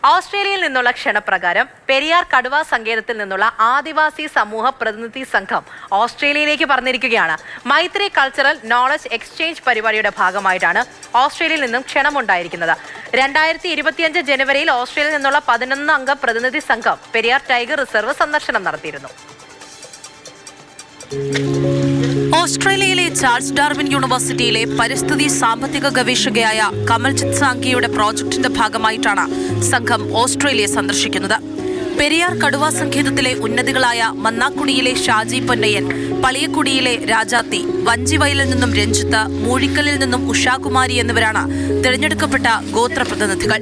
ഓസ്ട്രേലിയയിൽ നിന്നുള്ള ക്ഷണപ്രകാരം പെരിയാർ കടുവ സങ്കേതത്തിൽ നിന്നുള്ള ആദിവാസി സമൂഹ പ്രതിനിധി സംഘം ഓസ്ട്രേലിയയിലേക്ക് പറഞ്ഞിരിക്കുകയാണ്. മൈത്രി കൾച്ചറൽ നോളജ് എക്സ്ചേഞ്ച് പരിപാടിയുടെ ഭാഗമായിട്ടാണ് ഓസ്ട്രേലിയയിൽ നിന്നും ക്ഷണമുണ്ടായിരിക്കുന്നത്. 2025 ജനുവരിയിൽ ഓസ്ട്രേലിയയിൽ നിന്നുള്ള 11 അംഗ പ്രതിനിധി സംഘം പെരിയാർ ടൈഗർ റിസർവ് സന്ദർശനം നടത്തിയിരുന്നു. ഓസ്ട്രേലിയയിലെ ചാൾസ് ഡാർവിൻ യൂണിവേഴ്സിറ്റിയിലെ പരിസ്ഥിതി സാമ്പത്തിക ഗവേഷകയായ കമൽജിത് സാങ്കിയുടെ പ്രോജക്ടിന്റെ ഭാഗമായിട്ടാണ് സംഘം ഓസ്ട്രേലിയ സന്ദർശിക്കുന്നത്. പെരിയാർ കടുവ സങ്കേതത്തിലെ ഉന്നതികളായ മന്നാക്കുടിയിലെ ഷാജി പൊന്നയ്യൻ, പളിയക്കുടിയിലെ രാജാത്തി, വഞ്ചിവയലിൽ നിന്നും രഞ്ജിത്ത്, മൂഴിക്കലിൽ നിന്നും ഉഷാകുമാരി എന്നിവരാണ് തിരഞ്ഞെടുക്കപ്പെട്ട ഗോത്ര പ്രതിനിധികൾ.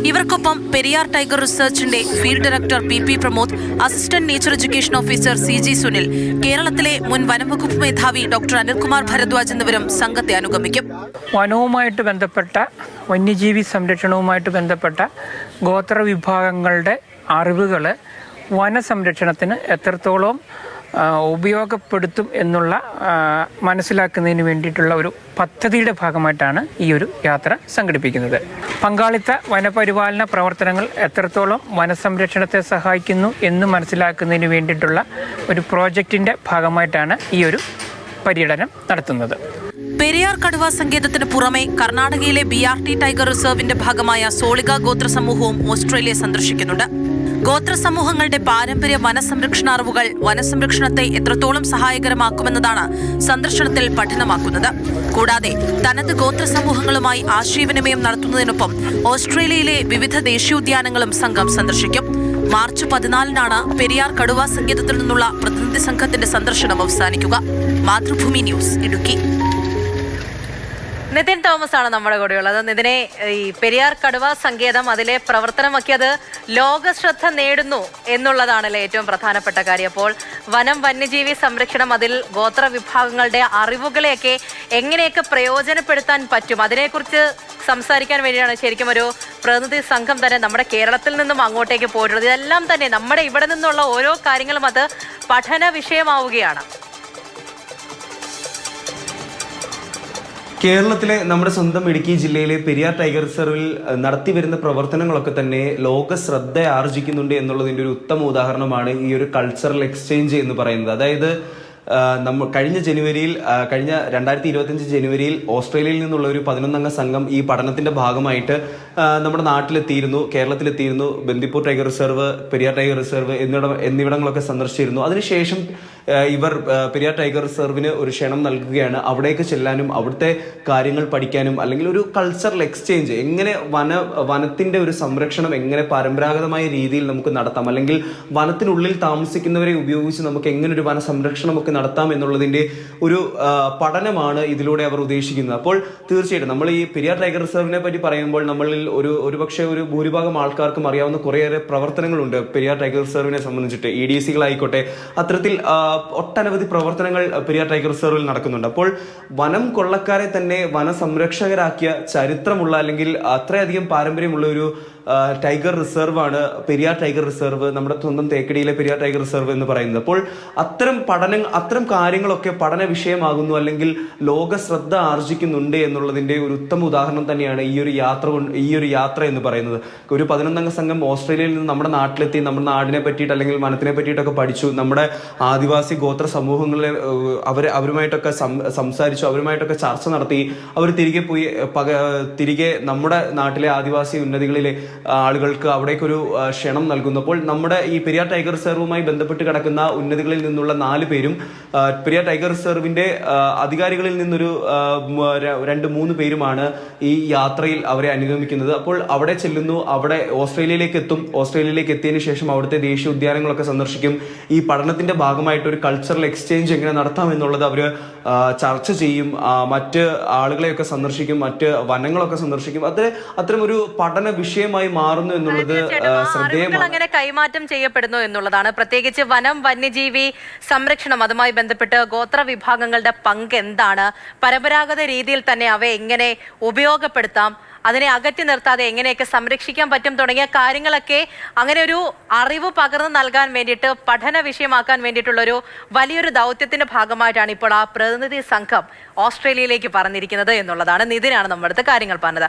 ഇവർക്കൊപ്പം പെരിയാർ ടൈഗർ റിസർച്ചിന്റെ field director P Pramod, assistant nature education officer CG Sunil, കേരളത്തിലെ മുൻ വനംവകുപ്പ് മേധാവി ഡോക്ടർ അനിൽകുമാർ ഭരദ്വാജ് എന്നിവരും സംഘത്തെ അനുഗമിക്കും. വനവുമായിട്ട് ബന്ധപ്പെട്ട, വന്യജീവി സംരക്ഷണവുമായിട്ട് ബന്ധപ്പെട്ട ഗോത്ര വിഭാഗങ്ങളുടെ അറിവുകൾ വനസംരക്ഷണത്തിന് എത്രത്തോളം ഉപയോഗപ്പെടുത്തും എന്നുള്ള മനസ്സിലാക്കുന്നതിന് വേണ്ടിയിട്ടുള്ള ഒരു പദ്ധതിയുടെ ഭാഗമായിട്ടാണ് ഈ ഒരു യാത്ര സംഘടിപ്പിക്കുന്നത്. പങ്കാളിത്ത വനപരിപാലന പ്രവർത്തനങ്ങൾ എത്രത്തോളം വനസംരക്ഷണത്തെ സഹായിക്കുന്നു എന്ന് മനസ്സിലാക്കുന്നതിന് വേണ്ടിയിട്ടുള്ള ഒരു പ്രോജക്റ്റിൻ്റെ ഭാഗമായിട്ടാണ് ഈ ഒരു പര്യടനം നടത്തുന്നത്. പെരിയാർ കടുവ സങ്കേതത്തിന് പുറമെ കർണാടകയിലെ BRT ടൈഗർ റിസർവിന്റെ ഭാഗമായ സോളിക ഗോത്ര സമൂഹവും ഓസ്ട്രേലിയ സന്ദർശിക്കുന്നുണ്ട്. ഗോത്ര സമൂഹങ്ങളുടെ പാരമ്പര്യ വനസംരക്ഷണ അറിവുകൾ വനസംരക്ഷണത്തെ എത്രത്തോളം സഹായകരമാക്കുമെന്നതാണ് സന്ദർശനത്തിൽ പഠനമാക്കുന്നത്. കൂടാതെ തനത് ഗോത്ര സമൂഹങ്ങളുമായി ആശയവിനിമയം നടത്തുന്നതിനൊപ്പം ഓസ്ട്രേലിയയിലെ വിവിധ ദേശീയോദ്യാനങ്ങളും സംഘം സന്ദർശിക്കും. മാർച്ച് 14-നാണ് പെരിയാർ കടുവ സങ്കേതത്തിൽ നിന്നുള്ള പ്രതിനിധി സംഘത്തിന്റെ സന്ദർശനം അവസാനിക്കുക. മാതൃഭൂമി ന്യൂസ്, ഇടുക്കി. നിതിൻ തോമസ് ആണ് നമ്മുടെ കൂടെയുള്ളത്. നിതിനെ, ഈ പെരിയാർ കടുവ സങ്കേതം, അതിലെ പ്രവർത്തനമൊക്കെ അത് ലോകശ്രദ്ധ നേടുന്നു എന്നുള്ളതാണല്ലേ ഏറ്റവും പ്രധാനപ്പെട്ട കാര്യം. അപ്പോൾ വനം, വന്യജീവി സംരക്ഷണം, അതിൽ ഗോത്ര വിഭാഗങ്ങളുടെ അറിവുകളെയൊക്കെ എങ്ങനെയൊക്കെ പ്രയോജനപ്പെടുത്താൻ പറ്റും, അതിനെക്കുറിച്ച് സംസാരിക്കാൻ വേണ്ടിയാണ് ശരിക്കും ഒരു പ്രതിനിധി സംഘം തന്നെ നമ്മുടെ കേരളത്തിൽ നിന്നും അങ്ങോട്ടേക്ക് പോയിട്ടുള്ളത്. ഇതെല്ലാം തന്നെ നമ്മുടെ ഇവിടെ നിന്നുള്ള ഓരോ കാര്യങ്ങളും അത് പഠന വിഷയമാവുകയാണ്. കേരളത്തിലെ നമ്മുടെ സ്വന്തം ഇടുക്കി ജില്ലയിലെ പെരിയാർ ടൈഗർ റിസർവിൽ നടത്തിവരുന്ന പ്രവർത്തനങ്ങളൊക്കെ തന്നെ ലോക ശ്രദ്ധ ആർജിക്കുന്നുണ്ട് എന്നുള്ളതിൻ്റെ ഒരു ഉത്തമ ഉദാഹരണമാണ് ഈ ഒരു കൾച്ചറൽ എക്സ്ചേഞ്ച് എന്ന് പറയുന്നത്. അതായത് കഴിഞ്ഞ 2025 ജനുവരിയിൽ ഓസ്ട്രേലിയയിൽ നിന്നുള്ള ഒരു 11 അംഗ സംഘം ഈ പഠനത്തിന്റെ ഭാഗമായിട്ട് നമ്മുടെ നാട്ടിലെത്തിയിരുന്നു, കേരളത്തിലെത്തിയിരുന്നു. Bandipur tiger reserve, Periyar tiger reserve എന്നിവിടങ്ങളൊക്കെ സന്ദർശിച്ചിരുന്നു. അതിനുശേഷം ഇവർ പെരിയാർ ടൈഗർ റിസർവിന് ഒരു ക്ഷണം നൽകുകയാണ്. അവിടേക്ക് ചെല്ലാനും അവിടുത്തെ കാര്യങ്ങൾ പഠിക്കാനും, അല്ലെങ്കിൽ ഒരു കൾച്ചറൽ എക്സ്ചേഞ്ച്, എങ്ങനെ വനത്തിന്റെ ഒരു സംരക്ഷണം എങ്ങനെ പരമ്പരാഗതമായ രീതിയിൽ നമുക്ക് നടത്താം, അല്ലെങ്കിൽ വനത്തിനുള്ളിൽ താമസിക്കുന്നവരെ ഉപയോഗിച്ച് നമുക്ക് എങ്ങനെ ഒരു വന സംരക്ഷണമൊക്കെ നടത്താം എന്നുള്ളതിന്റെ ഒരു പഠനമാണ് ഇതിലൂടെ അവർ ഉദ്ദേശിക്കുന്നത്. അപ്പോൾ തീർച്ചയായിട്ടും നമ്മൾ ഈ പെരിയാർ ടൈഗർ റിസർവിനെ പറ്റി പറയുമ്പോൾ നമ്മളിൽ ഒരുപക്ഷെ ഒരു ഭൂരിഭാഗം ആൾക്കാർക്കും അറിയാവുന്ന കുറേയേറെ പ്രവർത്തനങ്ങളുണ്ട് പെരിയാർ ടൈഗർ റിസർവിനെ സംബന്ധിച്ചിട്ട്. EDCകളായിക്കോട്ടെ, അത്തരത്തിൽ ഒട്ടനവധി പ്രവർത്തനങ്ങൾ പെരിയാർ ടൈഗർ റിസർവിൽ നടക്കുന്നുണ്ട്. അപ്പോൾ വനം കൊള്ളക്കാരെ തന്നെ വനസംരക്ഷകരാക്കിയ ചരിത്രമുള്ള, അല്ലെങ്കിൽ അത്രയധികം പാരമ്പര്യമുള്ള ഒരു ടൈഗർ റിസർവാണ് പെരിയാർ ടൈഗർ റിസർവ്, നമ്മുടെ സ്വന്തം തേക്കടിയിലെ പെരിയാർ ടൈഗർ റിസർവ് എന്ന് പറയുന്നത്. അപ്പോൾ അത്തരം കാര്യങ്ങളൊക്കെ പഠന വിഷയമാകുന്നു, അല്ലെങ്കിൽ ലോക ശ്രദ്ധ ആർജിക്കുന്നുണ്ട് എന്നുള്ളതിന്റെ ഒരു ഉത്തമ ഉദാഹരണം തന്നെയാണ് ഈ ഒരു യാത്ര എന്ന് പറയുന്നത്. ഒരു 11 അംഗ സംഘം ഓസ്ട്രേലിയയിൽ നിന്ന് നമ്മുടെ നാട്ടിലെത്തി, നമ്മുടെ നാടിനെ പറ്റിയിട്ട് അല്ലെങ്കിൽ വനത്തിനെ പറ്റിയിട്ടൊക്കെ പഠിച്ചു. നമ്മുടെ ആദിവാസി ഗോത്ര സമൂഹങ്ങളെ അവരുമായിട്ടൊക്കെ സംസാരിച്ചു, അവരുമായിട്ടൊക്കെ ചർച്ച നടത്തി. അവർ തിരികെ നമ്മുടെ നാട്ടിലെ ആദിവാസി ഉന്നതികളിലെ ആളുകൾക്ക് അവിടേക്കൊരു ക്ഷണം നൽകുന്നു. അപ്പോൾ നമ്മുടെ ഈ പെരിയാർ ടൈഗർ റിസർവുമായി ബന്ധപ്പെട്ട് കിടക്കുന്ന ഉന്നതികളിൽ നിന്നുള്ള 4 പേരും പെരിയാർ ടൈഗർ റിസർവിന്റെ അധികാരികളിൽ നിന്നൊരു 2-3 പേരുമാണ് ഈ യാത്രയിൽ അവരെ അനുഗമിക്കുന്നത്. അപ്പോൾ അവിടെ ചെല്ലുന്നു, അവിടെ ഓസ്ട്രേലിയയിലേക്ക് എത്തും. ഓസ്ട്രേലിയയിലേക്ക് എത്തിയതിനു ശേഷം അവിടുത്തെ ദേശീയ ഉദ്യാനങ്ങളൊക്കെ സന്ദർശിക്കും. ഈ പഠനത്തിന്റെ ഭാഗമായിട്ട് ഒരു കൾച്ചറൽ എക്സ്ചേഞ്ച് എങ്ങനെ നടത്താം എന്നുള്ളത് അവർ ചർച്ച ചെയ്യും. മറ്റ് ആളുകളെയൊക്കെ സന്ദർശിക്കും, മറ്റ് വനങ്ങളൊക്കെ സന്ദർശിക്കും. അത്തരം ഒരു പഠന വിഷയമായി മാറുന്നു എന്നുള്ളത് ശ്രദ്ധേയമാണ്. അങ്ങനെ കൈമാറ്റം ചെയ്യപ്പെടുന്നു എന്നുള്ളതാണ്. പ്രത്യേകിച്ച് വനം, വന്യജീവി സംരക്ഷണം, അതുമായി ബന്ധപ്പെട്ട് ഗോത്ര വിഭാഗങ്ങളുടെ പങ്ക് എന്താണ്, പരമ്പരാഗത രീതിയിൽ തന്നെ അവയെ എങ്ങനെ ഉപയോഗപ്പെടുത്താം, അതിനെ അകറ്റി നിർത്താതെ എങ്ങനെയൊക്കെ സംരക്ഷിക്കാൻ പറ്റും തുടങ്ങിയ കാര്യങ്ങളൊക്കെ അങ്ങനെ ഒരു അറിവ് പകർന്നു നൽകാൻ വേണ്ടിയിട്ട്, പഠന വിഷയമാക്കാൻ വേണ്ടിയിട്ടുള്ളൊരു വലിയൊരു ദൗത്യത്തിന്റെ ഭാഗമായിട്ടാണ് ഇപ്പോൾ ആ പ്രതിനിധി സംഘം ഓസ്ട്രേലിയയിലേക്ക് പറഞ്ഞിരിക്കുന്നത് എന്നുള്ളതാണ്. നിതിനാണ് നമ്മുടെ അടുത്ത് കാര്യങ്ങൾ പറഞ്ഞത്.